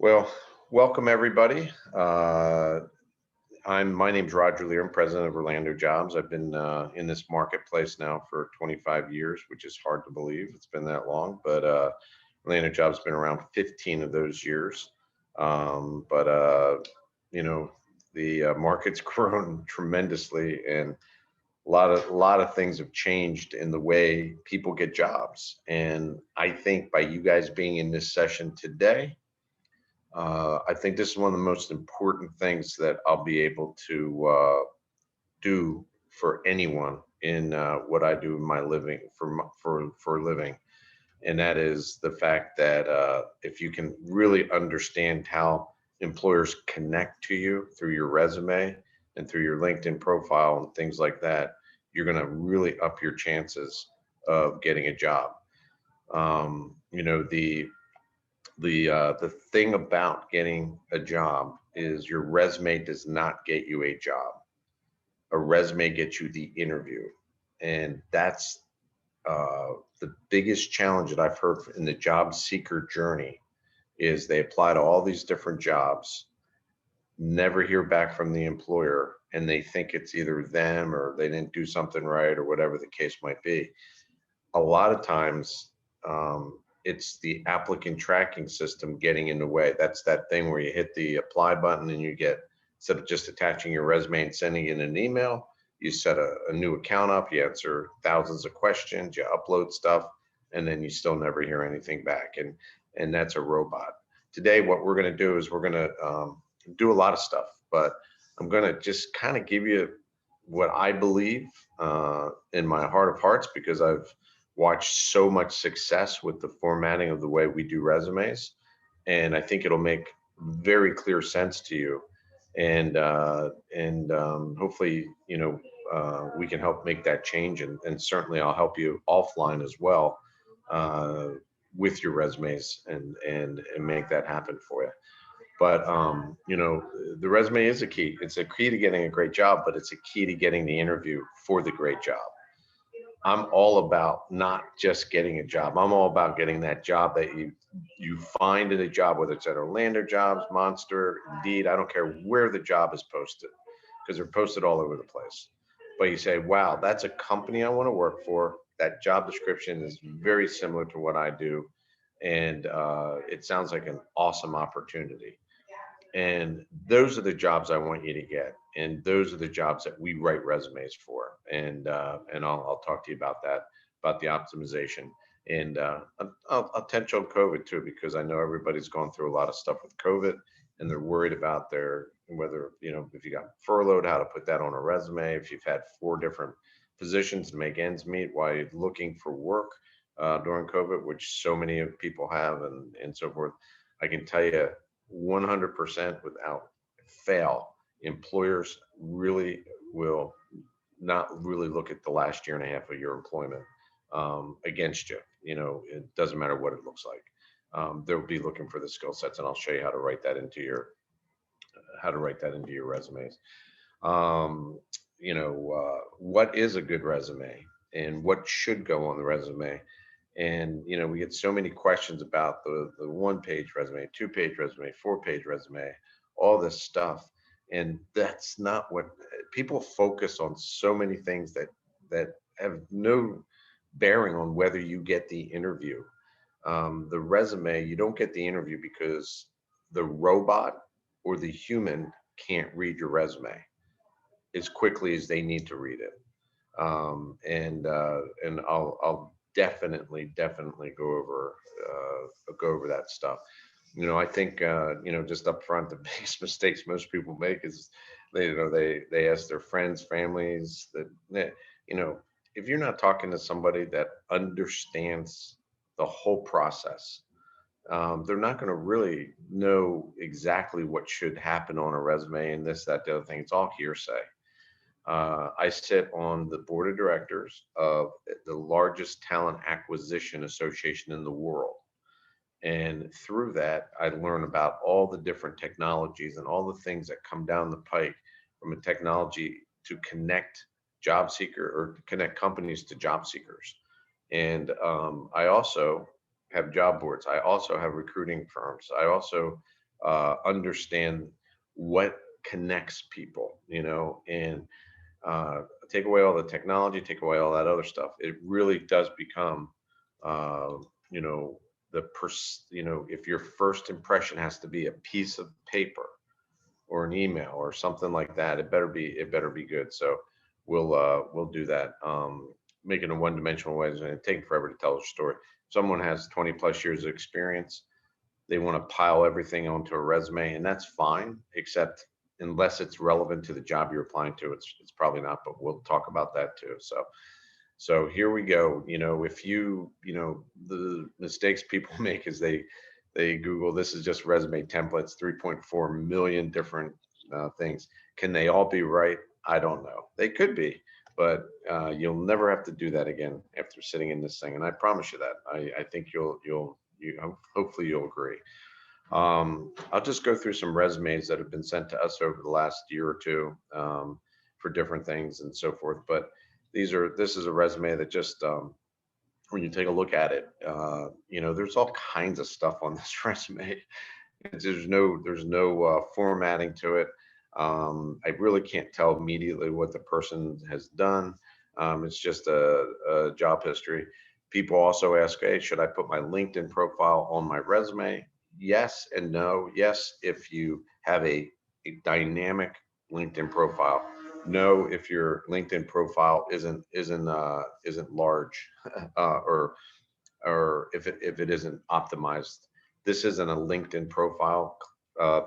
Well, welcome everybody. My name's Roger Lear. I'm president of Orlando Jobs. I've been in this marketplace now for 25 years, which is hard to believe. It's been that long, but Orlando Jobs been around 15 of those years. But you know, the market's grown tremendously, and a lot of things have changed in the way people get jobs. And I think by you guys being in this session today, I think this is one of the most important things that I'll be able to do for anyone in what I do in my living for a living, and that is the fact that if you can really understand how employers connect to you through your resume and through your LinkedIn profile and things like that, you're going to really up your chances of getting a job. The thing about getting a job is your resume does not get you a job. A resume gets you the interview, and that's the biggest challenge that I've heard in the job seeker journey. Is they apply to all these different jobs, never hear back from the employer, and they think it's either them or they didn't do something right or whatever the case might be. A lot of times, it's the applicant tracking system getting in the way. That's that thing where you hit the apply button and you get, instead of just attaching your resume and sending it in an email, you set a new account up, you answer thousands of questions, you upload stuff, and then you still never hear anything back. And that's a robot. Today, what we're going to do is we're going to do a lot of stuff, but I'm going to just kind of give you what I believe in my heart of hearts, because I've watched so much success with the formatting of the way we do resumes, and I think it'll make very clear sense to you. And hopefully, we can help make that change, and certainly I'll help you offline as well uh, with your resumes and make that happen for you. But the resume is a key. It's a key to getting a great job, but it's a key to getting the interview for the great job. I'm all about not just getting a job. I'm all about getting that job that you find in a job, whether it's at Orlando Jobs, Monster, Indeed. I don't care where the job is posted, because they're posted all over the place. But you say, wow, that's a company I want to work for. That job description is very similar to what I do, and it sounds like an awesome opportunity. And those are the jobs I want you to get, and those are the jobs that we write resumes for. And I'll talk to you about that, about the optimization. And I'll touch on COVID too, because I know everybody's gone through a lot of stuff with COVID, and they're worried about their, whether, if you got furloughed, how to put that on a resume. If you've had four different positions to make ends meet while you're looking for work during COVID, which so many of people have, and so forth. I can tell you 100% without fail, employers really will not really look at the last year and a half of your employment against you. It doesn't matter what it looks like. They'll be looking for the skill sets, and I'll show you how to write that into your resumes. What is a good resume and what should go on the resume? And we get so many questions about the one-page resume, two-page resume, four-page resume, all this stuff. And that's not what people focus on. So many things that have no bearing on whether you get the interview. The resume, you don't get the interview because the robot or the human can't read your resume as quickly as they need to read it. And I'll definitely go over that stuff. I think just up front, the biggest mistakes most people make is they ask their friends, families that if you're not talking to somebody that understands the whole process, they're not going to really know exactly what should happen on a resume and this, that, the other thing. It's all hearsay. I sit on the board of directors of the largest talent acquisition association in the world. And through that, I learn about all the different technologies and all the things that come down the pike from a technology to connect job seeker or connect companies to job seekers. And I also have job boards. I also have recruiting firms. I also understand what connects people, and uh, take away all the technology, take away all that other stuff. It really does become, uh, you know, if your first impression has to be a piece of paper or an email or something like that, it better be good. So we'll do that. Making a one-dimensional way is going to take forever to tell a story. If someone has 20 plus years of experience, they want to pile everything onto a resume, and that's fine, except unless it's relevant to the job you're applying to, it's probably not. But we'll talk about that too. So here we go. If the mistakes people make is they Google, this is just resume templates, 3.4 million different things. Can they all be right? I don't know. They could be, but you'll never have to do that again after sitting in this thing. And I promise you that. I think hopefully you'll agree. I'll just go through some resumes that have been sent to us over the last year or two, for different things and so forth. But this is a resume that just, when you take a look at it, there's all kinds of stuff on this resume. There's no formatting to it. I really can't tell immediately what the person has done. It's just a job history. People also ask, hey, should I put my LinkedIn profile on my resume? Yes and no. Yes, if you have a dynamic LinkedIn profile. No, if your LinkedIn profile isn't large, or if it isn't optimized. This isn't a LinkedIn profile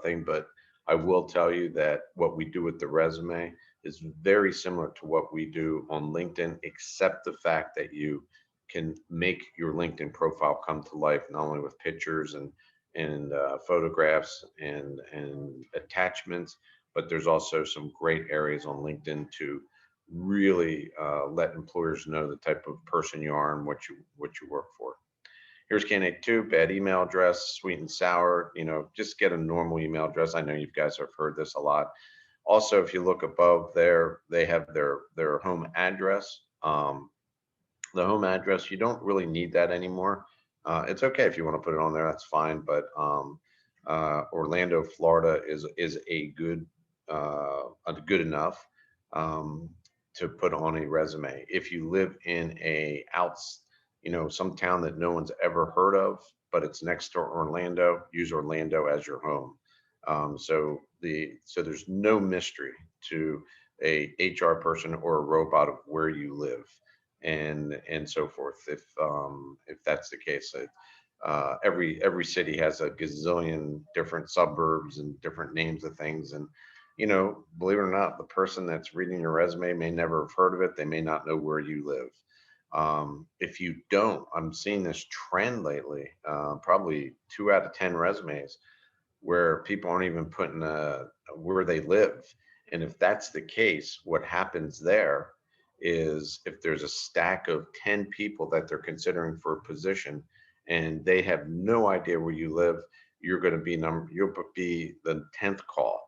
thing, but I will tell you that what we do with the resume is very similar to what we do on LinkedIn, except the fact that you can make your LinkedIn profile come to life not only with pictures and photographs and attachments, but there's also some great areas on LinkedIn to really let employers know the type of person you are and what you work for. Here's candidate two, bad email address, sweet and sour. Just get a normal email address. I know you guys have heard this a lot. Also, if you look above there, they have their home address. The home address, you don't really need that anymore. It's okay if you want to put it on there, that's fine. But Orlando, Florida is a good enough um, to put on a resume. If you live in some town that no one's ever heard of, but it's next to Orlando, use Orlando as your home. So there's no mystery to a HR person or a robot of where you live and so forth. If that's the case, every city has a gazillion different suburbs and different names of things. And believe it or not, the person that's reading your resume may never have heard of it. They may not know where you live. If you don't, I'm seeing this trend lately. Probably 2 out of 10 resumes where people aren't even putting where they live. And if that's the case, what happens there is if there's a stack of 10 people that they're considering for a position and they have no idea where you live, you'll be the 10th call,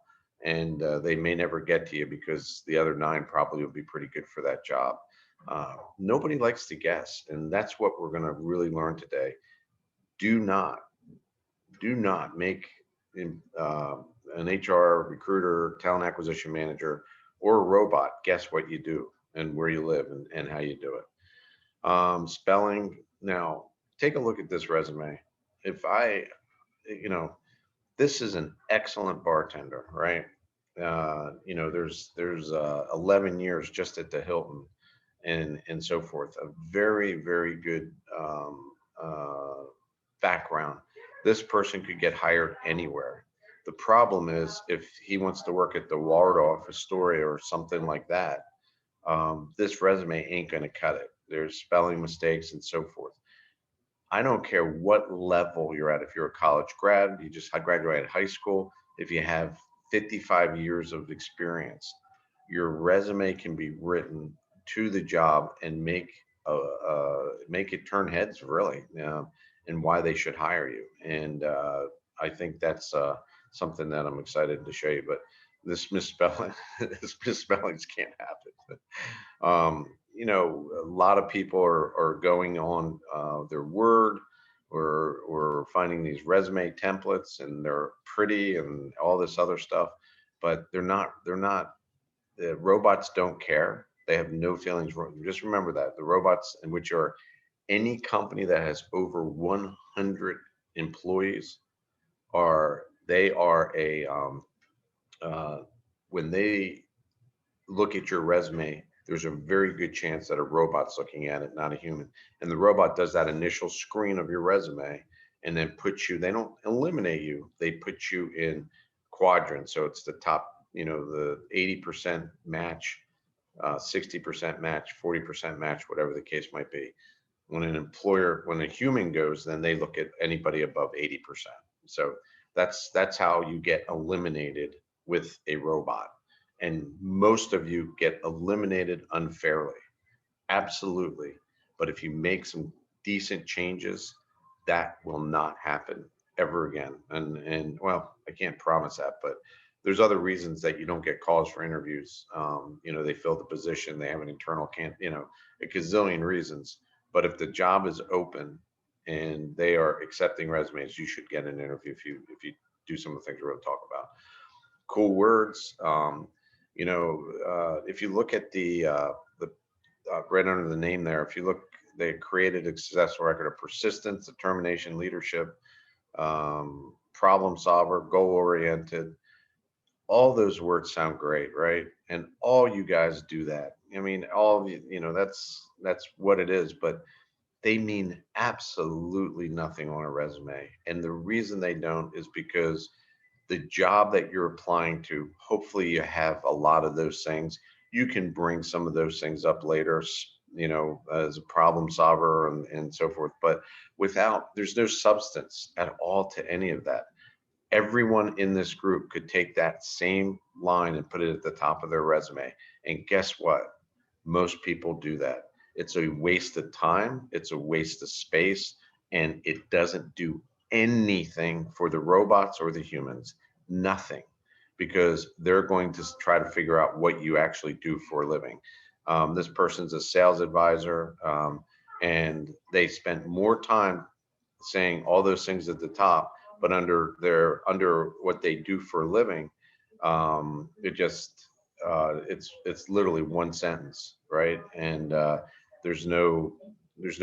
and they may never get to you because the other 9 probably will be pretty good for that job. Nobody likes to guess, and that's what we're going to really learn today. Do not do not make uh, an HR recruiter, talent acquisition manager, or a robot guess what you do and where you live and how you do it. Spelling. Now, take a look at this resume. If I, you know, this is an excellent bartender, right? There's 11 years just at the Hilton and so forth. A very, very good background. This person could get hired anywhere. The problem is if he wants to work at the Waldorf Astoria or something like that, this resume ain't going to cut it. There's spelling mistakes and so forth. I don't care what level you're at. If you're a college grad, you just graduated high school, if you have 55 years of experience, your resume can be written to the job and make it turn heads really, and why they should hire you. And I think that's something that I'm excited to show you. But this misspelling, this misspellings can't happen. A lot of people are going on their word we're finding these resume templates, and they're pretty and all this other stuff, but they're not. The robots don't care. They have no feelings. Just remember that the robots, in which are any company that has over 100 employees, they are a uh, when they look at your resume, there's a very good chance that a robot's looking at it, not a human. And the robot does that initial screen of your resume and then puts you, they don't eliminate you, they put you in quadrants. So it's the top, the 80% match, 60% match, 40% match, whatever the case might be. When a human goes, then they look at anybody above 80%. So that's how you get eliminated with a robot. And most of you get eliminated unfairly. Absolutely. But if you make some decent changes, that will not happen ever again. And well, I can't promise that, but there's other reasons that you don't get calls for interviews. They fill the position, they have an internal a gazillion reasons. But if the job is open and they are accepting resumes, you should get an interview if you do some of the things we're going to talk about. Cool words. If you look at the right under the name there, if you look, they created a successful record of persistence, determination, leadership, problem solver, goal oriented. All those words sound great, right? And all you guys do that. I mean, all of you, that's what it is, but they mean absolutely nothing on a resume. And the reason they don't is because the job that you're applying to, hopefully you have a lot of those things. You can bring some of those things up later, as a problem solver and so forth. But there's no substance at all to any of that. Everyone in this group could take that same line and put it at the top of their resume. And guess what? Most people do that. It's a waste of time, it's a waste of space, and it doesn't do anything for the robots or the humans. Nothing, because they're going to try to figure out what you actually do for a living. This person's a sales advisor, and they spent more time saying all those things at the top, but under what they do for a living, it just it's literally one sentence, right? And there's no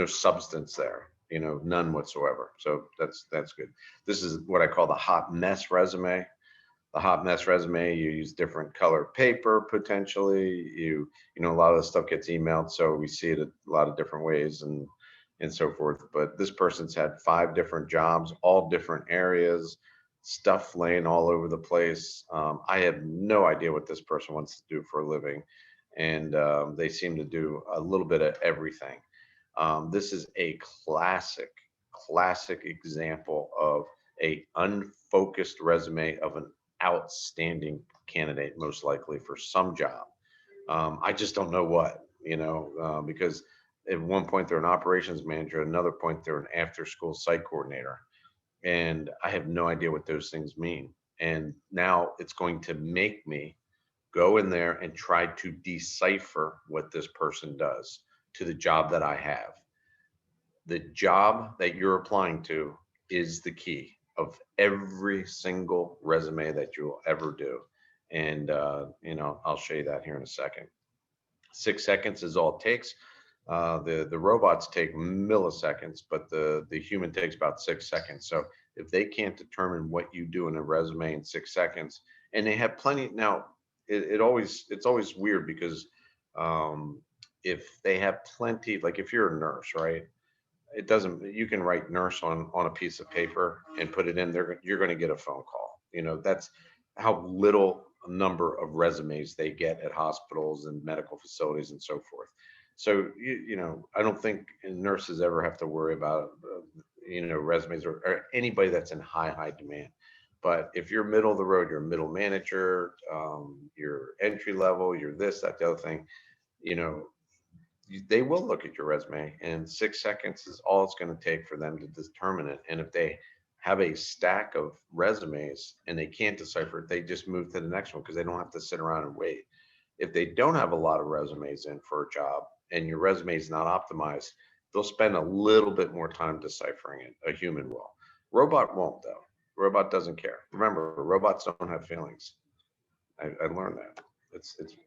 substance there, none whatsoever. So that's good. This is what I call the hot mess resume. The hot mess resume, you use different colored paper potentially. A lot of the stuff gets emailed, so we see it a lot of different ways and so forth. But this person's had 5 different jobs, all different areas, stuff laying all over the place. I have no idea what this person wants to do for a living, and they seem to do a little bit of everything. This is a classic example of a unfocused resume of an outstanding candidate, most likely for some job. I just don't know what, because at one point they're an operations manager, at another point they're an after school site coordinator. And I have no idea what those things mean. And now it's going to make me go in there and try to decipher what this person does to the job that I have. The job that you're applying to is the key of every single resume that you'll ever do. And, I'll show you that here in a second. 6 seconds is all it takes. The robots take milliseconds, but the human takes about 6 seconds. So if they can't determine what you do in a resume in 6 seconds, and they have plenty now, it's always weird because if they have plenty, like if you're a nurse, right? It doesn't, you can write nurse on a piece of paper and put it in there, you're going to get a phone call. That's how little number of resumes they get at hospitals and medical facilities and so forth. So I don't think nurses ever have to worry about resumes, or anybody that's in high demand. But if you're middle of the road, you're a middle manager, you're entry level, you're this, that, the other thing, you know they will look at your resume, and 6 seconds is all it's going to take for them to determine it. And if they have a stack of resumes and they can't decipher it, they just move to the next one because they don't have to sit around and wait. If they don't have a lot of resumes in for a job and your resume is not optimized, they'll spend a little bit more time deciphering it. A human will. Robot won't though. Robot doesn't care. Remember, robots don't have feelings. I learned that.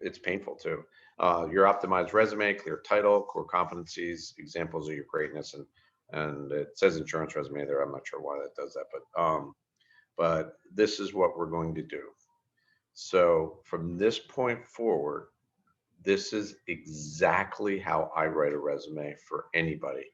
It's painful too. Your optimized resume, clear title, core competencies, examples of your greatness, and it says insurance resume there. I'm not sure why that does that, but this is what we're going to do. So from this point forward, this is exactly how I write a resume for anybody.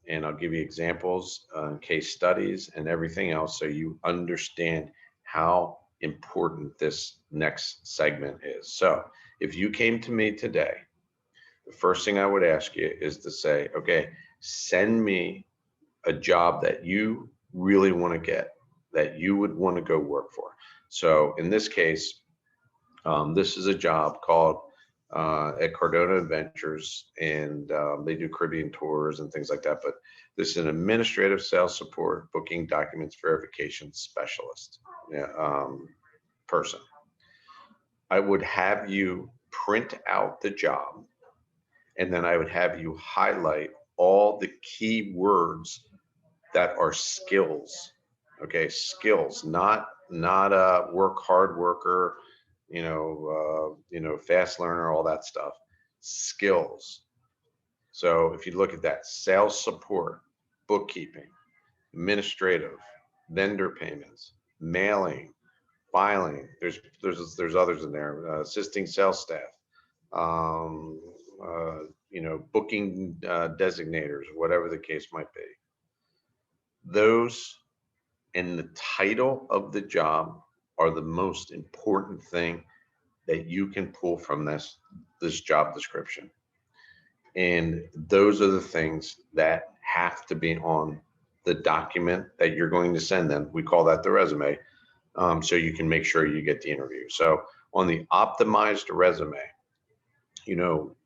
And I'll give you examples, case studies, and everything else so you understand how important this next segment is. So if you came to me today, the first thing I would ask you is to say, okay, send me a job that you really want to get, that you would want to go work for. So in this case, this is a job called at Cardona Adventures, and they do Caribbean tours and things like that. But this is an administrative sales support, booking documents verification specialist, yeah, person. I would have you print out the job, and then I would have you highlight all the key words that are skills. Okay, skills, not a work hard worker, fast learner, all that stuff. Skills. So if you look at that, sales support, bookkeeping, administrative, vendor payments, mailing, filing. There's others in there. Assisting sales staff, um, booking designators, whatever the case might be. Those and the title of the job are the most important thing that you can pull from this job description. And those are the things that have to be on the document that you're going to send them. We call that the resume, so you can make sure you get the interview. So on the optimized resume, you know,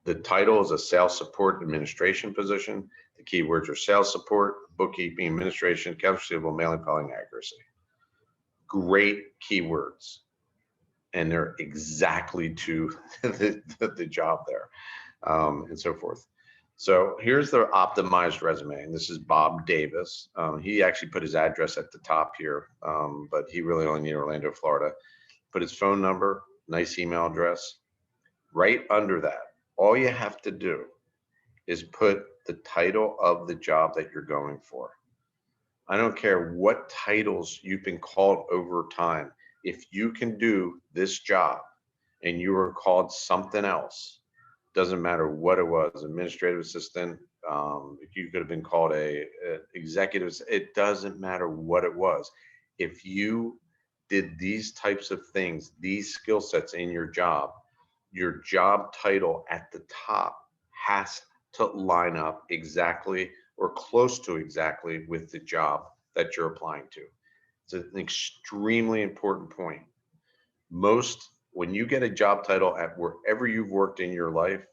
the title is a sales support administration position. The keywords are sales support, bookkeeping, administration, accounts receivable, mailing, filing, accuracy. Great keywords, and they're exactly to the job there, and so forth. So here's the optimized resume, and this is Bob Davis. He actually put his address at the top here, but he really only needed Orlando, Florida. Put his phone number, nice email address. Right under that, all you have to do is put the title of the job that you're going for. I don't care what titles you've been called over time. If you can do this job and you were called something else, doesn't matter what it was, administrative assistant, you could have been called a executive, it doesn't matter what it was. If you did these types of things, these skill sets in your job title at the top has to line up exactly or close to exactly with the job that you're applying to. It's an extremely important point. When you get a job title at wherever you've worked in your life,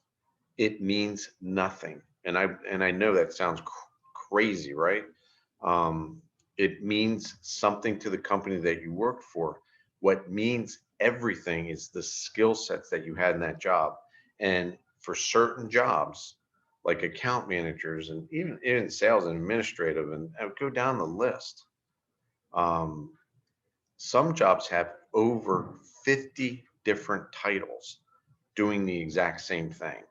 it means nothing. And I know that sounds crazy, right? It means something to the company that you worked for. What means everything is the skill sets that you had in that job. And for certain jobs, like account managers and even sales and administrative, and go down the list. Some jobs have over 50 different titles doing the exact same thing.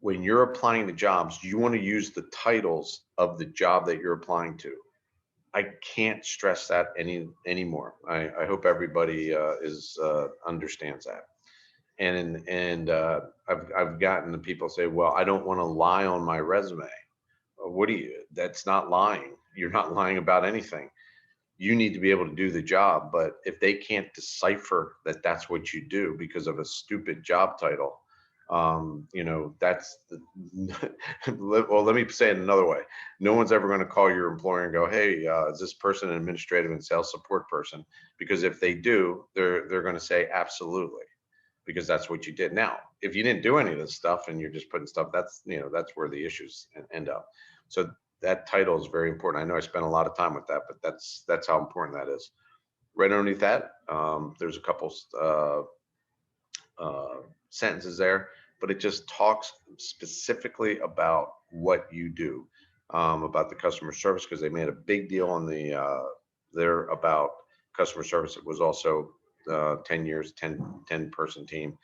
When you're applying to jobs, you want to use the titles of the job that you're applying to. I can't stress that anymore. I hope everybody understands that. And I've gotten the people say, well, I don't want to lie on my resume. What do you? That's not lying. You're not lying about anything. You need to be able to do the job, but if they can't decipher that that's what you do because of a stupid job title, that's well, let me say it another way. No one's ever going to call your employer and go, hey, is this person an administrative and sales support person? Because if they do, they're going to say absolutely, because that's what you did. Now, if you didn't do any of this stuff and you're just putting stuff, that's where the issues end up. So that title is very important. I know I spent a lot of time with that, but that's how important that is. Right underneath that, there's a couple sentences there. but it just talks specifically about what you do, about the customer service, because they made a big deal on the there about customer service. It was also 10 years, 10 person team.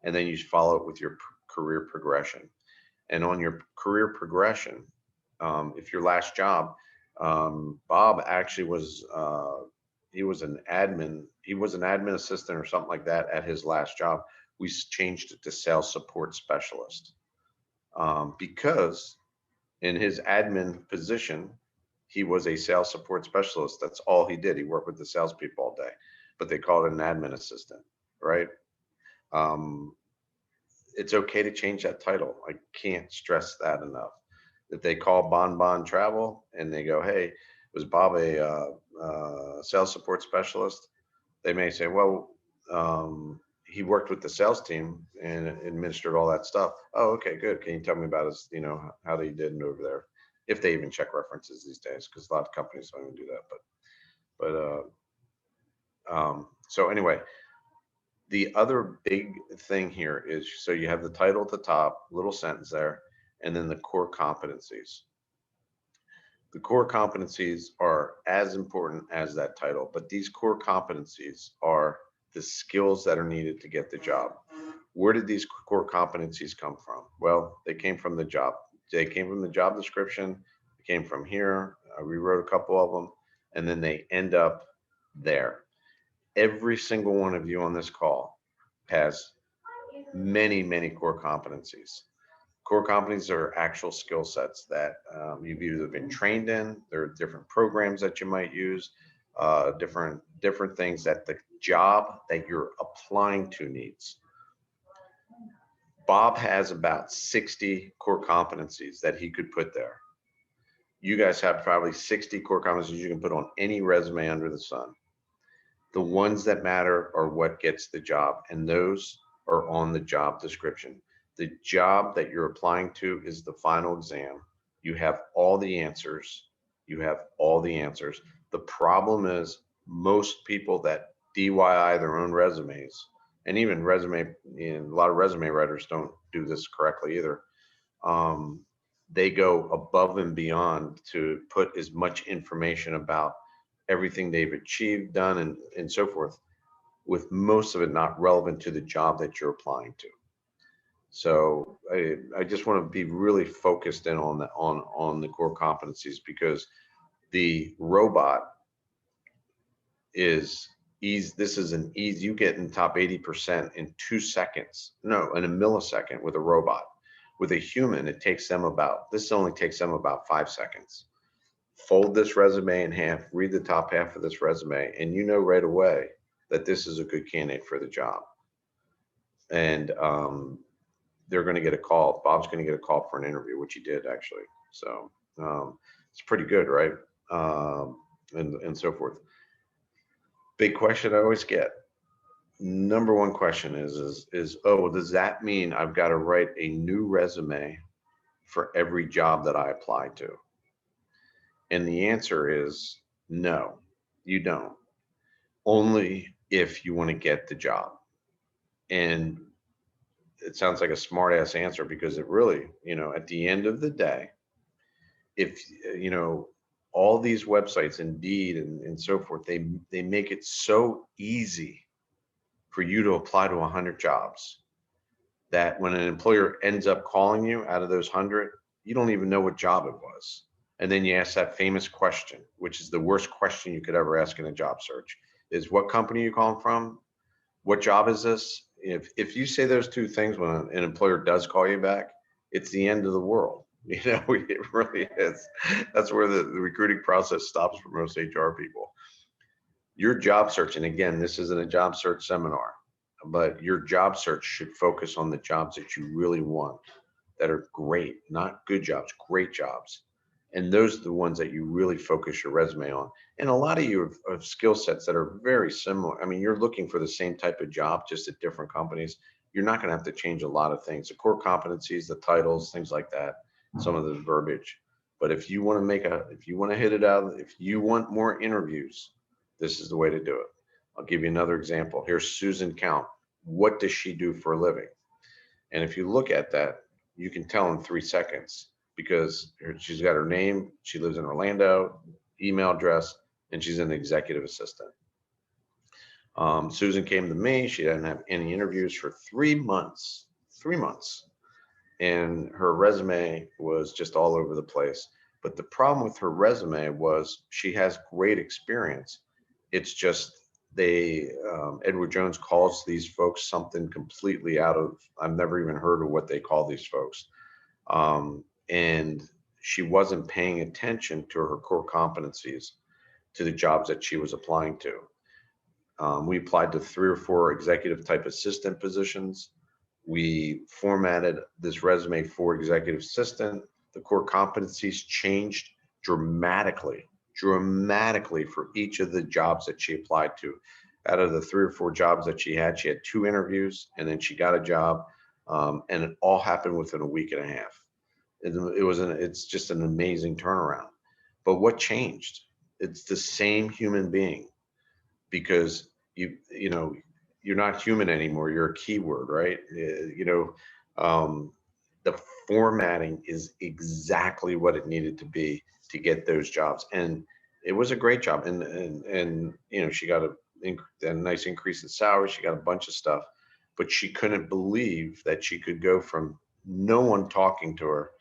And then you follow it with your career progression. And on your career progression, if your last job, Bob actually was, he was an admin, assistant or something like that at his last job. We changed it to sales support specialist, because in his admin position, he was a sales support specialist. That's all he did. He worked with the salespeople all day, but they called it an admin assistant, right? Um, it's okay to change that title. I can't stress that enough. If they call Bon Travel and they go, "Hey, was Bob a sales support specialist?" They may say, "Well, he worked with the sales team and administered all that stuff." Oh, okay, good. Can you tell me about his, how they did over there? If they even check references these days, because a lot of companies don't even do that. So anyway, the other big thing here is, so you have the title at the top, little sentence there, and then the core competencies. The core competencies are as important as that title, but these core competencies are the skills that are needed to get the job. Where did these core competencies come from? Well, they came from the job. They came from the job description. They came from here. I rewrote a couple of them, and then they end up there. Every single one of you on this call has many, many core competencies. Core competencies are actual skill sets that you've either been trained in. There are different programs that you might use, different things that the job that you're applying to needs. Bob has about 60 core competencies that he could put there. You guys have probably 60 core competencies you can put on any resume under the sun. The ones that matter are what gets the job, and those are on the job description. The job that you're applying to is the final exam. You have all the answers. You have all the answers. The problem is most people that DIY their own resumes, and even a lot of resume writers don't do this correctly either. They go above and beyond to put as much information about everything they've achieved, done, and so forth, with most of it not relevant to the job that you're applying to. So I just want to be really focused in on the core competencies, because the robot is easy. This is an easy, you get in top 80% in 2 seconds. No, in a millisecond with a robot. With a human, this only takes them about 5 seconds. Fold this resume in half, read the top half of this resume, and you know right away that this is a good candidate for the job. And they're going to get a call. Bob's going to get a call for an interview, which he did actually. So it's pretty good, right? And so forth. Big question I always get. Number one question is, oh, does that mean I've got to write a new resume for every job that I apply to? And the answer is no, you don't. Only if you want to get the job. And it sounds like a smart ass answer, because it really, at the end of the day, if, all these websites, Indeed and so forth, they make it so easy for you to apply to 100 jobs that when an employer ends up calling you out of those 100, you don't even know what job it was. And then you ask that famous question, which is the worst question you could ever ask in a job search, is what company are you calling from? What job is this? If you say those two things when an employer does call you back, it's the end of the world. It really is. That's where the recruiting process stops for most HR people. Your job search, and again, this isn't a job search seminar, but your job search should focus on the jobs that you really want, that are great, not good jobs, great jobs. And those are the ones that you really focus your resume on. And a lot of you have skill sets that are very similar. I mean, you're looking for the same type of job, just at different companies. You're not going to have to change a lot of things, the core competencies, the titles, things like that, some of the verbiage. But if you want to hit it out, if you want more interviews, this is the way to do it. I'll give you another example. Here's Susan Count. What does she do for a living? And if you look at that, you can tell in 3 seconds because she's got her name, she lives in Orlando, email address, and she's an executive assistant. Susan came to me. She didn't have any interviews for 3 months, 3 months. And her resume was just all over the place. But the problem with her resume was she has great experience. It's just Edward Jones calls these folks something completely out of, I've never even heard of what they call these folks. And she wasn't paying attention to her core competencies, to the jobs that she was applying to. We applied to 3 or 4 executive type assistant positions. We formatted this resume for executive assistant. The core competencies changed dramatically for each of the jobs that she applied to. Out of the 3 or 4 jobs that she had 2 interviews, and then she got a job, and it all happened within a week and a half. It's just an amazing turnaround. But what changed? It's the same human being, because you know you're not human anymore. You're a keyword, right? The formatting is exactly what it needed to be to get those jobs, and it was a great job. And she got a nice increase in salary. She got a bunch of stuff, but she couldn't believe that she could go from no one talking to her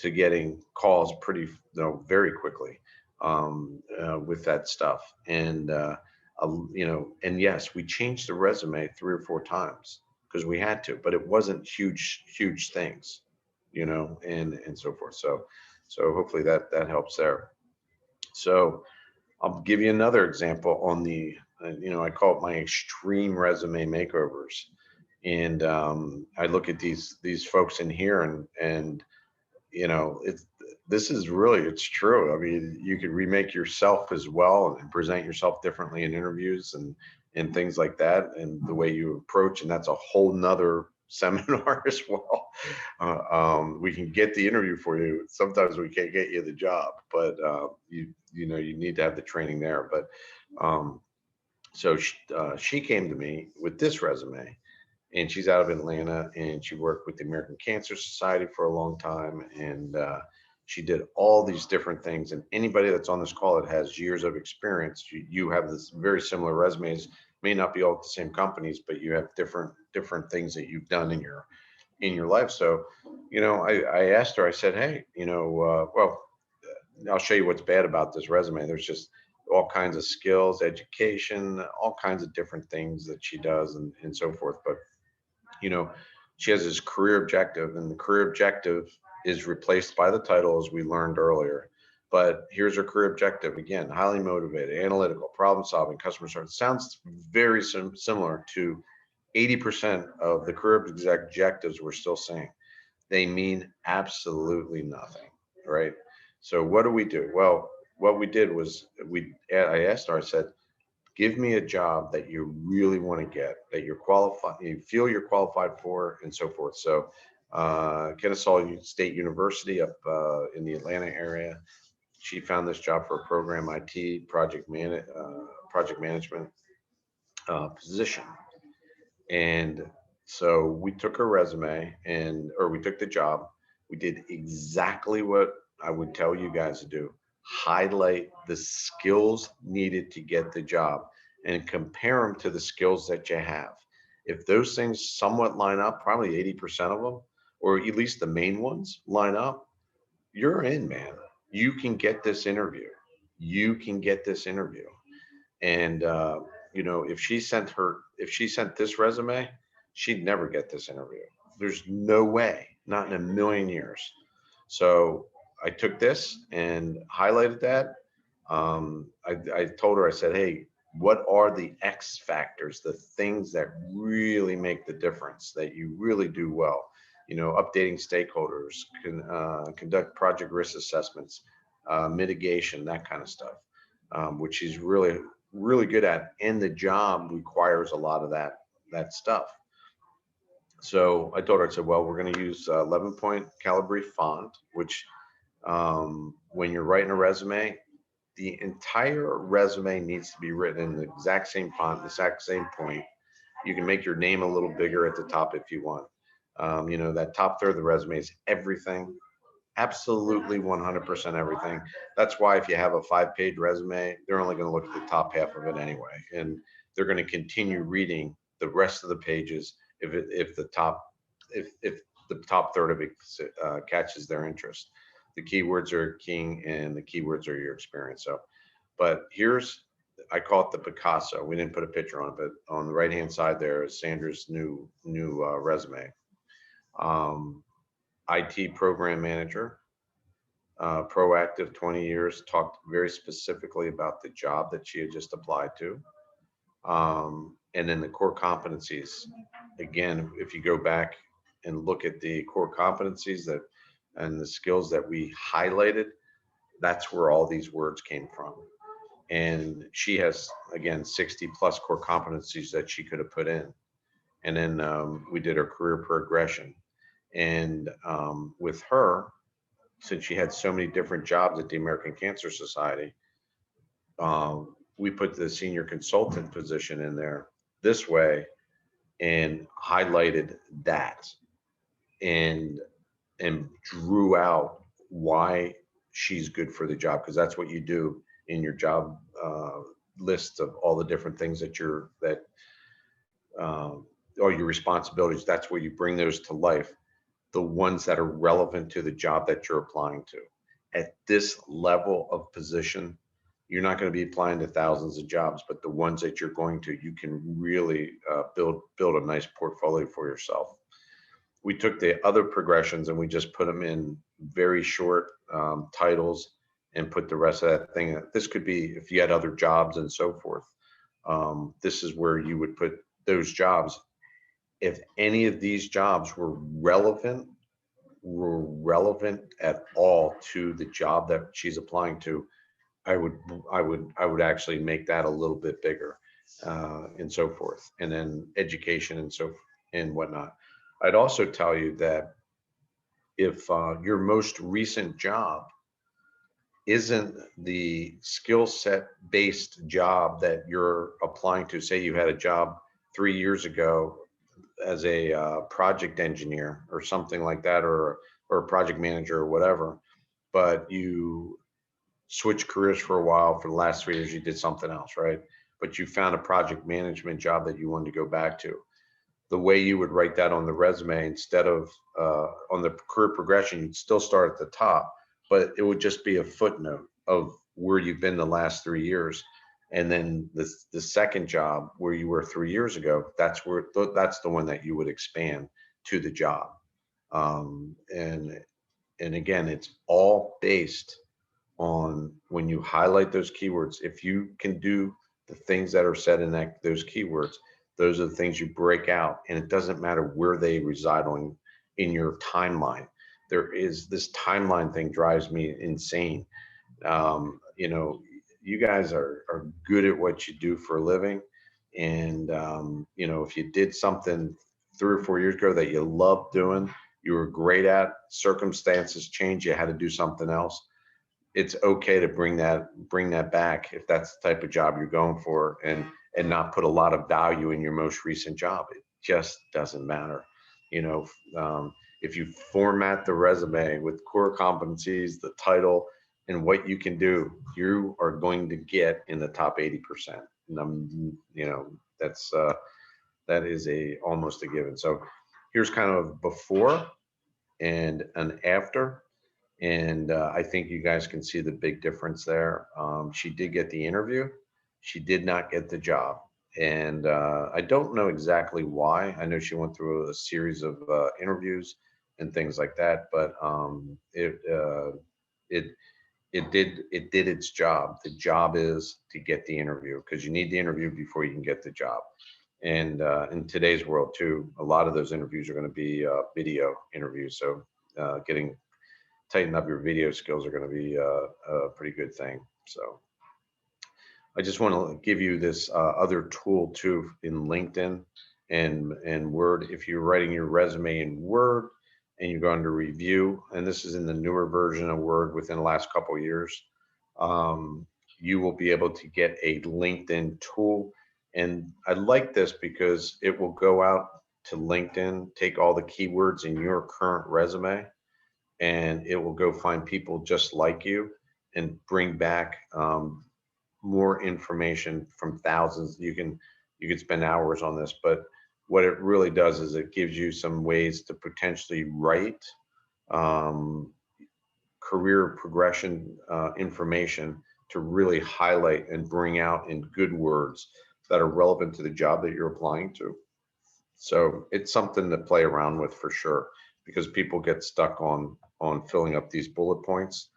to getting calls very quickly, with that stuff. And yes, we changed the resume 3 or 4 times because we had to, but it wasn't huge things, and so forth. So hopefully that helps there. So I'll give you another example on I call it my extreme resume makeovers. And I look at these folks in here, and it's true. I mean, you could remake yourself as well and present yourself differently in interviews and things like that, and the way you approach. And that's a whole nother seminar as well. We can get the interview for you. Sometimes we can't get you the job, but you need to have the training there. But so she came to me with this resume, and she's out of Atlanta, and she worked with the American Cancer Society for a long time. And she did all these different things. And anybody that's on this call that has years of experience, you have this very similar resumes, may not be all at the same companies, but you have different things that you've done in your life. So, I asked her, I said, hey, well, I'll show you what's bad about this resume. There's just all kinds of skills, education, all kinds of different things that she does, and so forth. But you know, she has this career objective, and the career objective is replaced by the title, as we learned earlier. But here's her career objective again: highly motivated, analytical, problem solving, customer service. Sounds very similar to 80% of the career objectives we're still saying. They mean absolutely nothing, right? So what do we do? Well, what we did was I asked her, I said, give me a job that you really want to get, that you're qualified, you feel you're qualified for, and so forth. So Kennesaw State University up in the Atlanta area, she found this job for a program IT project management position. And so we took her resume, or we took the job. We did exactly what I would tell you guys to do: highlight the skills needed to get the job and compare them to the skills that you have. If those things somewhat line up, probably 80% of them, or at least the main ones line up, you're in, man. You can get this interview. You can get this interview. And if she sent this resume, she'd never get this interview. There's no way, not in a million years. So I took this and highlighted that. I told her, I said, hey, what are the X factors, the things that really make the difference, that you really do well? Updating stakeholders, conduct project risk assessments, mitigation, that kind of stuff, which she's really good at, and the job requires a lot of that stuff. So I told her, I said, well, we're going to use 11-point Calibri font, which when you're writing a resume, the entire resume needs to be written in the exact same font, the exact same point. You can make your name a little bigger at the top if you want. That top third of the resume is everything, absolutely 100% everything. That's why if you have a 5-page resume, they're only going to look at the top half of it anyway, and they're going to continue reading the rest of the pages if the top if the top third of it catches their interest. The keywords are king, and the keywords are your experience. So, but here's, I call it the Picasso. We didn't put a picture on it, but on the right hand side there is Sandra's new resume. Um, IT program manager, proactive, 20 years, talked very specifically about the job that she had just applied to. And then the core competencies, again, if you go back and look at the core competencies that and the skills that we highlighted, that's where all these words came from. And she has, again, 60 plus core competencies that she could have put in. And then we did her career progression. And with her, since she had so many different jobs at the American Cancer Society, we put the senior consultant position in there this way and highlighted that and drew out why she's good for the job, because that's what you do in your job list of all the different things that all your responsibilities. That's where you bring those to life, the ones that are relevant to the job that you're applying to. At this level of position, you're not going to be applying to thousands of jobs, but the ones that you're going to, you can really build a nice portfolio for yourself. We took the other progressions and we just put them in very short titles and put the rest of that thing. This could be if you had other jobs and so forth. This is where you would put those jobs. If any of these jobs were relevant at all to the job that she's applying to, I would actually make that a little bit bigger, and so forth, and then education and whatnot. I'd also tell you that if your most recent job isn't the skill set based job that you're applying to, say you had a job 3 years ago as a project engineer or something like that, or a project manager or whatever, but you switched careers for a while. For the last 3 years, you did something else, right? But you found a project management job that you wanted to go back to. The way you would write that on the resume, instead of on the career progression, you'd still start at the top, but it would just be a footnote of where you've been the last 3 years. And then the second job where you were 3 years ago, that's the one that you would expand to the job. And again, it's all based on when you highlight those keywords. If you can do the things that are said in those keywords, those are the things you break out, and it doesn't matter where they reside in your timeline. There is this timeline thing drives me insane. You guys are good at what you do for a living, and if you did something 3 or 4 years ago that you loved doing, you were great at, circumstances change, you had to do something else, it's okay to bring that back if that's the type of job you're going for, and not put a lot of value in your most recent job. It just doesn't matter. If you format the resume with core competencies, the title, and what you can do, you are going to get in the top 80%. And that is almost a given. So here's kind of before and an after. And I think you guys can see the big difference there. She did get the interview. She did not get the job. And I don't know exactly why. I know she went through a series of interviews and things like that, but it did its job. The job is to get the interview, because you need the interview before you can get the job. And in today's world too, a lot of those interviews are going to be video interviews. So tighten up your video skills are going to be a pretty good thing. So I just want to give you this other tool too in LinkedIn and Word. If you're writing your resume in Word and you're going to review, and this is in the newer version of Word within the last couple of years, you will be able to get a LinkedIn tool. And I like this because it will go out to LinkedIn, take all the keywords in your current resume, and it will go find people just like you and bring back more information from thousands. You can spend hours on this, but what it really does is it gives you some ways to potentially write um, career progression information to really highlight and bring out in good words that are relevant to the job that you're applying to. So it's something to play around with for sure, because people get stuck on filling up these bullet points.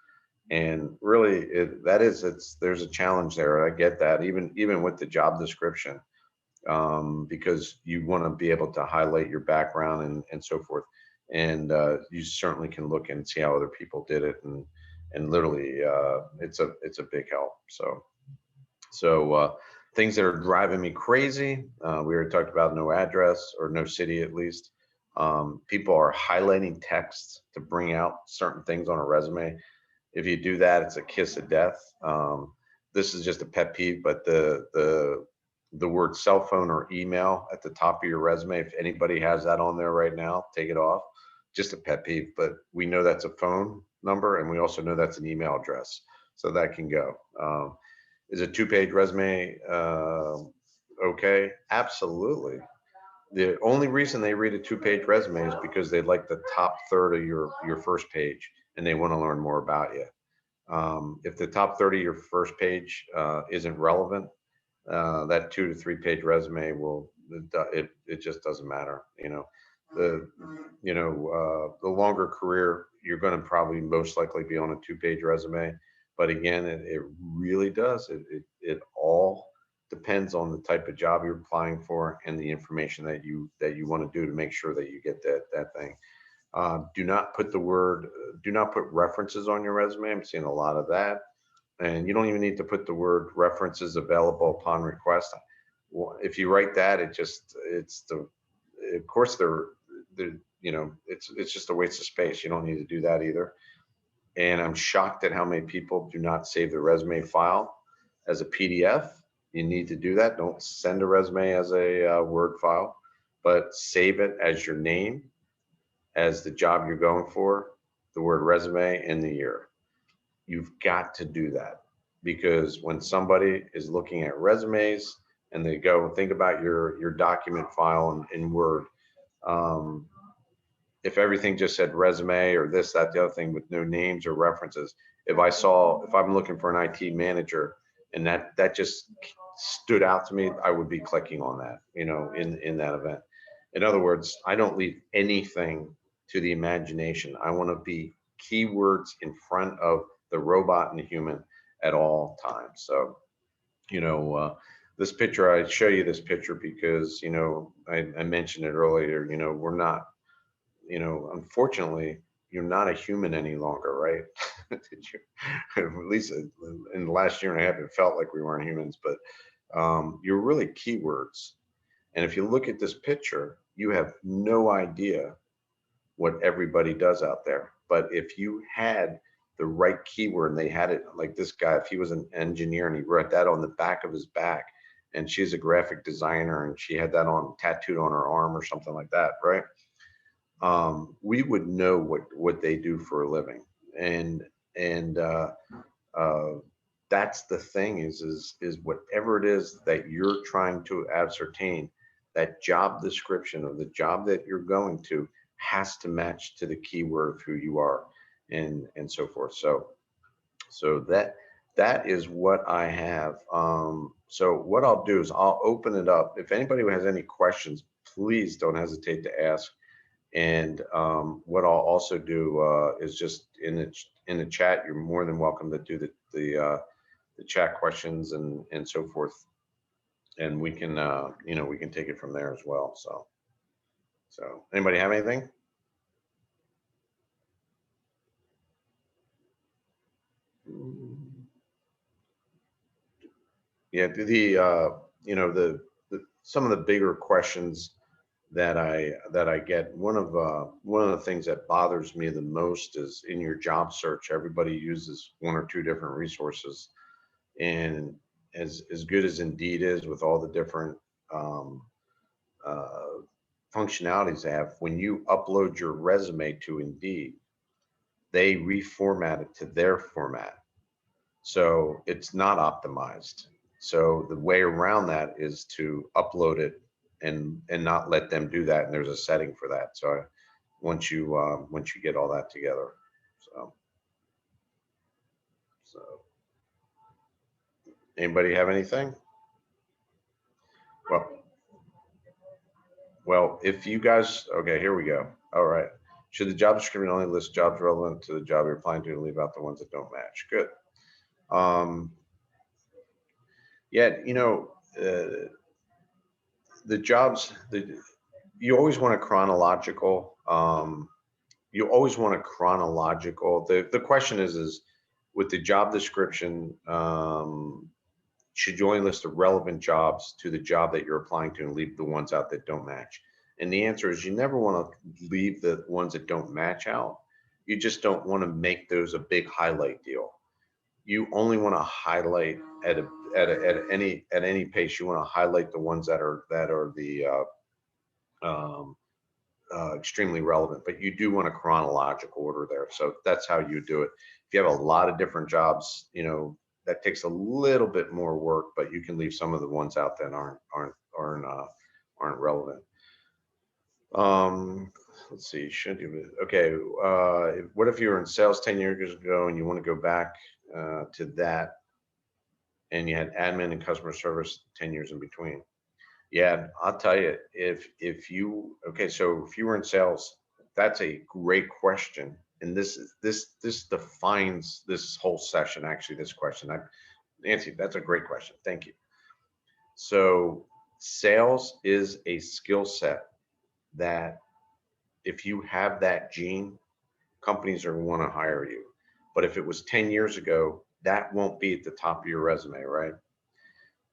And really, there's a challenge there. I get that, even with the job description, because you want to be able to highlight your background and so forth. And you certainly can look and see how other people did it, and literally, it's a big help. So things that are driving me crazy, we already talked about no address or no city at least. People are highlighting text to bring out certain things on a resume. If you do that, it's a kiss of death. This is just a pet peeve, but the word cell phone or email at the top of your resume, if anybody has that on there right now, take it off. Just a pet peeve, but we know that's a phone number, and we also know that's an email address, so that can go. Is a two-page resume okay? Absolutely. The only reason they read a two-page resume is because they like the top third of your first page, and they want to learn more about you. If the top third of your first page isn't relevant, that 2 to 3 page resume it just doesn't matter. The the longer career, you're going to probably most likely be on a 2 page resume. But again, it really does. It all depends on the type of job you're applying for and the information that you want to do to make sure that you get that thing. Do not put references on your resume. I'm seeing a lot of that. And you don't even need to put the word references available upon request. Well, if you write that, of course it's just a waste of space. You don't need to do that either. And I'm shocked at how many people do not save the resume file as a PDF. You need to do that. Don't send a resume as a Word file, but save it as your name, as the job you're going for, the word resume, and the year. You've got to do that, because when somebody is looking at resumes and they go think about your document file in Word, um, if everything just said resume or this, that, the other thing with no names or references, if I'm looking for an IT manager and that just stood out to me, I would be clicking on that, in that event. In other words, I don't leave anything to the imagination. I want to be keywords in front of the robot and the human at all times. So, you know, uh, this picture, I show you this picture because, I mentioned it earlier, we're not, unfortunately, you're not a human any longer, right? Did you, at least in the last year and a half, it felt like we weren't humans, but you're really keywords. And if you look at this picture, you have no idea what everybody does out there. But if you had the right keyword and they had it like this guy, if he was an engineer and he wrote that on the back of his back, and she's a graphic designer and she had that on tattooed on her arm or something like that, right? We would know what they do for a living. And and uh, uh, that's the thing is whatever it is that you're trying to ascertain, that job description of the job that you're going to has to match to the keyword of who you are, and so forth. So that is what I have. So what I'll do is I'll open it up. If anybody has any questions, please don't hesitate to ask. And what I'll also do is just in the chat, you're more than welcome to do the chat questions and so forth, and we can take it from there as well. So anybody have anything? Yeah, the some of the bigger questions that I get. One of the things that bothers me the most is in your job search, everybody uses one or two different resources, and as good as Indeed is with all the different um, uh, functionalities they have. When you upload your resume to Indeed, they reformat it to their format. So it's not optimized. So the way around that is to upload it and not let them do that. And there's a setting for that. So once you get all that together, so so anybody have anything? Well, if you guys, okay, here we go. All right. Should the job description only list jobs relevant to the job you're applying to and leave out the ones that don't match? Good. Um, yeah, the jobs, you always want a chronological, the question is with the job description, should you only list the relevant jobs to the job that you're applying to and leave the ones out that don't match? And the answer is you never want to leave the ones that don't match out. You just don't want to make those a big highlight deal. You only want to highlight at any pace. You want to highlight the ones that are the extremely relevant, but you do want a chronological order there. So that's how you do it. If you have a lot of different jobs, that takes a little bit more work, but you can leave some of the ones out that aren't relevant. Let's see. Okay? What if you were in sales 10 years ago and you want to go back to that, and you had admin and customer service 10 years in between? Yeah, I'll tell you, so if you were in sales, that's a great question. And this defines this whole session, actually, this question. Nancy, that's a great question. Thank you. So sales is a skill set that if you have that gene, companies are going to want to hire you. But if it was 10 years ago, that won't be at the top of your resume, right?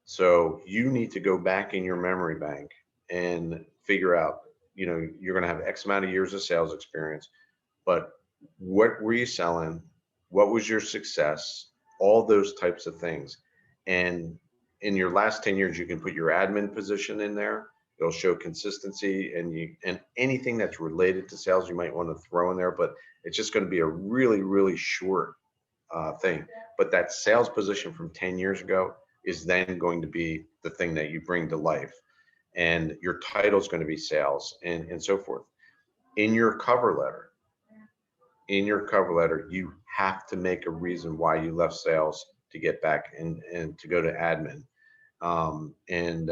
So you need to go back in your memory bank and figure out, you're going to have X amount of years of sales experience, but what were you selling? What was your success? All those types of things. And in your last 10 years, you can put your admin position in there. It'll show consistency, and anything that's related to sales you might want to throw in there, but it's just going to be a really, really short thing. But that sales position from 10 years ago is then going to be the thing that you bring to life. And your title is going to be sales and so forth. In your cover letter, you have to make a reason why you left sales to get back and to go to admin. There's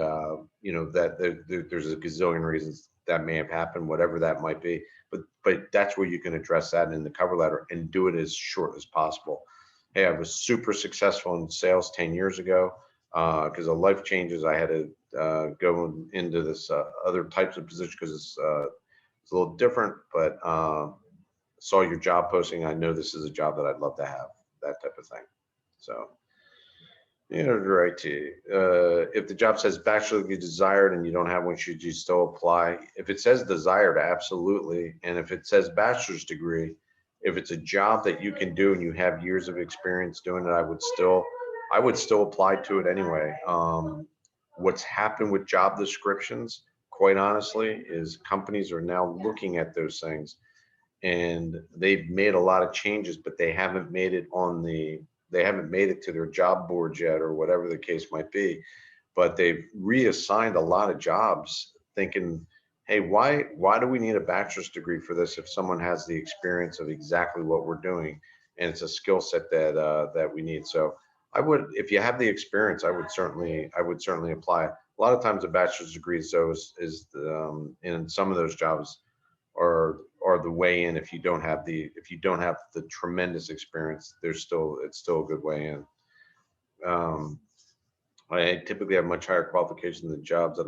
a gazillion reasons that may have happened, whatever that might be. But that's where you can address that in the cover letter and do it as short as possible. Hey, I was super successful in sales 10 years ago because of life changes. I had to go into this other types of position because it's a little different, but saw your job posting. I know this is a job that I'd love to have, that type of thing. So, right. If the job says bachelor degree desired and you don't have one, should you still apply? If it says desired, absolutely. And if it says bachelor's degree, if it's a job that you can do and you have years of experience doing it, I would still apply to it anyway. What's happened with job descriptions, quite honestly, is companies are now looking at those things, and they've made a lot of changes, but they haven't made it to their job boards yet, or whatever the case might be. But they've reassigned a lot of jobs thinking, hey, why do we need a bachelor's degree for this if someone has the experience of exactly what we're doing, and it's a skill set that we need. So if you have the experience, I would certainly apply. A lot of times a bachelor's degree is in some of those jobs are the way in. If you don't have the tremendous experience, it's still a good way in. I typically have much higher qualifications than the jobs that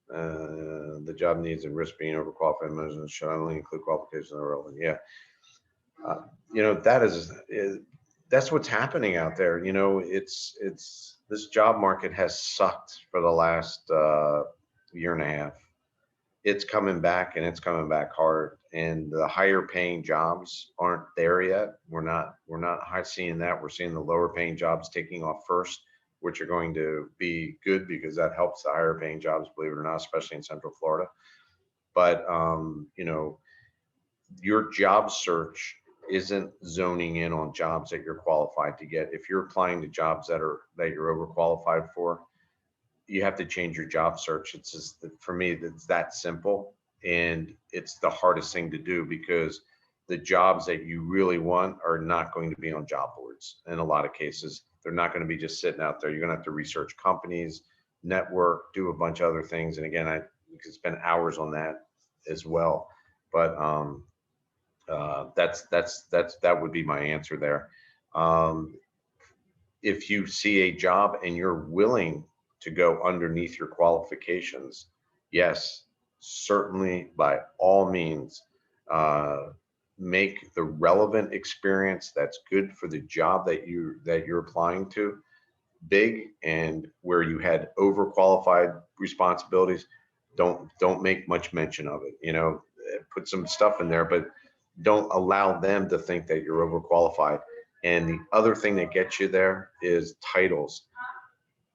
the job needs, and risk being overqualified. Management should only include qualifications that are relevant. Yeah, that's what's happening out there. It's this job market has sucked for the last year and a half. It's coming back, and it's coming back hard, and the higher paying jobs aren't there yet. We're not seeing that. We're seeing the lower paying jobs taking off first, which are going to be good because that helps the higher paying jobs, believe it or not, especially in Central Florida. but you know, your job search isn't zoning in on jobs that you're qualified to get. If you're applying to jobs that you're overqualified for, you have to change your job search. It's just for me, it's that simple, and it's the hardest thing to do because the jobs that you really want are not going to be on job boards. In a lot of cases, they're not going to be just sitting out there. You're going to have to research companies, network, do a bunch of other things. And again, I could spend hours on that as well. But that would be my answer there. Um, if you see a job and you're willing to go underneath your qualifications, yes, certainly by all means, uh, make the relevant experience that's good for the job that you're applying to big, and where you had overqualified responsibilities, don't make much mention of it. You know, put some stuff in there, but don't allow them to think that you're overqualified. And the other thing that gets you there is titles.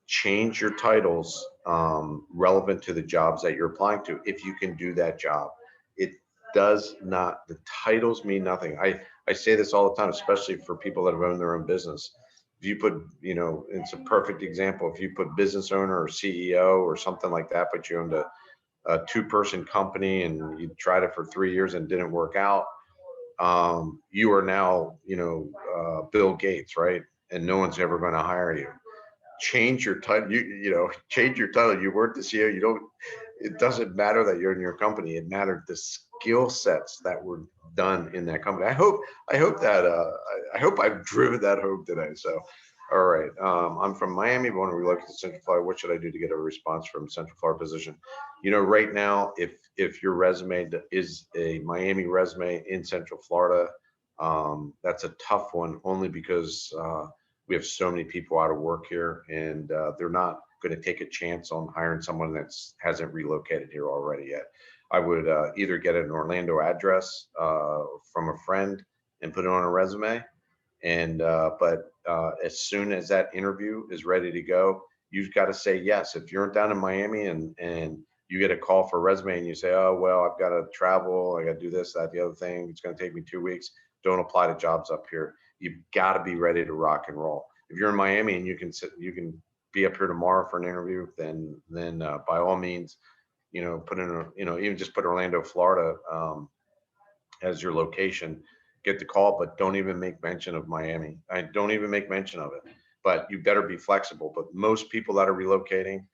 Change your titles relevant to the jobs that you're applying to. If you can do that job, it does not, the titles mean nothing. I say this all the time, especially for people that have owned their own business. If you put, you know, it's a perfect example. If you put business owner or CEO or something like that, but you owned a two-person company and you tried it for 3 years and didn't work out, you are now, you know, Bill Gates, right? And no one's ever going to hire you. Change your title. You know, change your title. You weren't the CEO. You don't. It doesn't matter that you're in your company. It mattered the skill sets that were done in that company. I hope that I hope I've driven that home today. So, all right. I'm from Miami, but want to relocate to Central Florida. What should I do to get a response from Central Florida position? You know, right now, if your resume is a Miami resume in Central Florida, that's a tough one, only because we have so many people out of work here, and they're not going to take a chance on hiring someone that hasn't relocated here already yet. I would either get an Orlando address from a friend and put it on a resume, and but as soon as that interview is ready to go, you've got to say yes. If you're down in Miami and you get a call for a resume and you say, oh, well, I've got to travel, I got to do this, that, the other thing, it's going to take me 2 weeks, don't apply to jobs up here. You've got to be ready to rock and roll. If you're in Miami and you can be up here tomorrow for an interview, then by all means, you know, put in a, you know, even just put Orlando, Florida as your location, get the call, but don't even make mention of Miami. I don't even make mention of it, but you better be flexible. But most people that are relocating,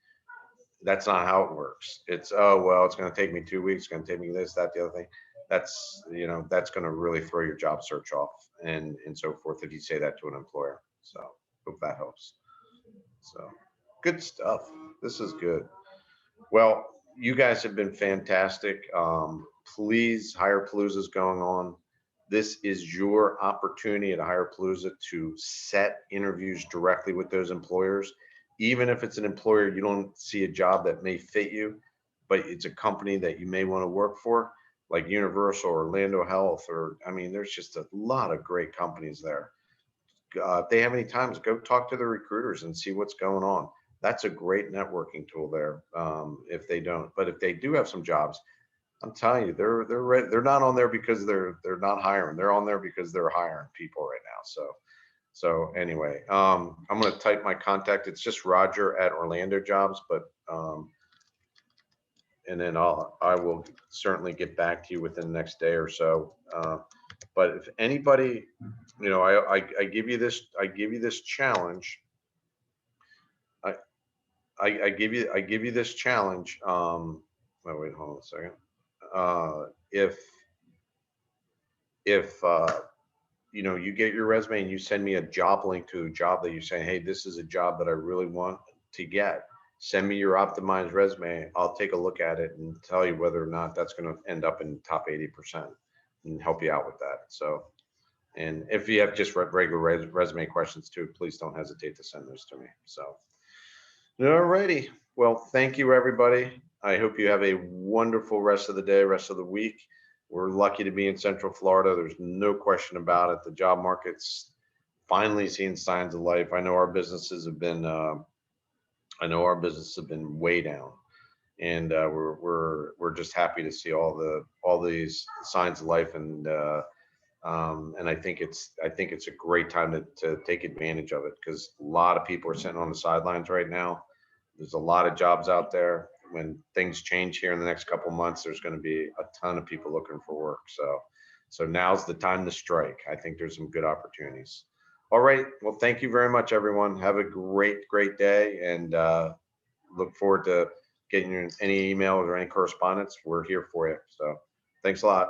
that's not how it works. It's, oh, well, it's going to take me 2 weeks, it's going to take me this, that, the other thing. That's, you know, that's going to really throw your job search off and so forth if you say that to an employer. So hope that helps. So good stuff. This is good. Well, you guys have been fantastic. Please, Hire Palooza is going on. This is your opportunity at Hire Palooza to set interviews directly with those employers. Even if it's an employer you don't see a job that may fit you, but it's a company that you may want to work for, like Universal, Orlando Health, or I mean, there's just a lot of great companies there. If they have any times, go talk to the recruiters and see what's going on. That's a great networking tool there. If they don't, but if they do have some jobs, I'm telling you, they're not on there because they're not hiring. They're on there because they're hiring people right now. So anyway, I'm going to type my contact. It's just Roger at Orlando Jobs, but and then I will certainly get back to you within the next day or so. But if anybody, you know, I give you this challenge. I give you this challenge. Oh, wait, hold on a second. If you know, you get your resume and you send me a job link to a job that you're saying, hey, this is a job that I really want to get. Send me your optimized resume. I'll take a look at it and tell you whether or not that's going to end up in the top 80% and help you out with that. So, and if you have just regular resume questions too, please don't hesitate to send those to me. So, all righty. Well, thank you, everybody. I hope you have a wonderful rest of the day, rest of the week. We're lucky to be in Central Florida. There's no question about it. The job market's finally seeing signs of life. I know our businesses have been way down. and we're just happy to see all these signs of life, and I think it's a great time to take advantage of it, because a lot of people are sitting on the sidelines right now. There's a lot of jobs out there. When things change here in the next couple months, there's going to be a ton of people looking for work. So now's the time to strike. I think there's some good opportunities. All right. Well, thank you very much, everyone. Have a great day, and look forward to getting any emails or any correspondence. We're here for you. So thanks a lot.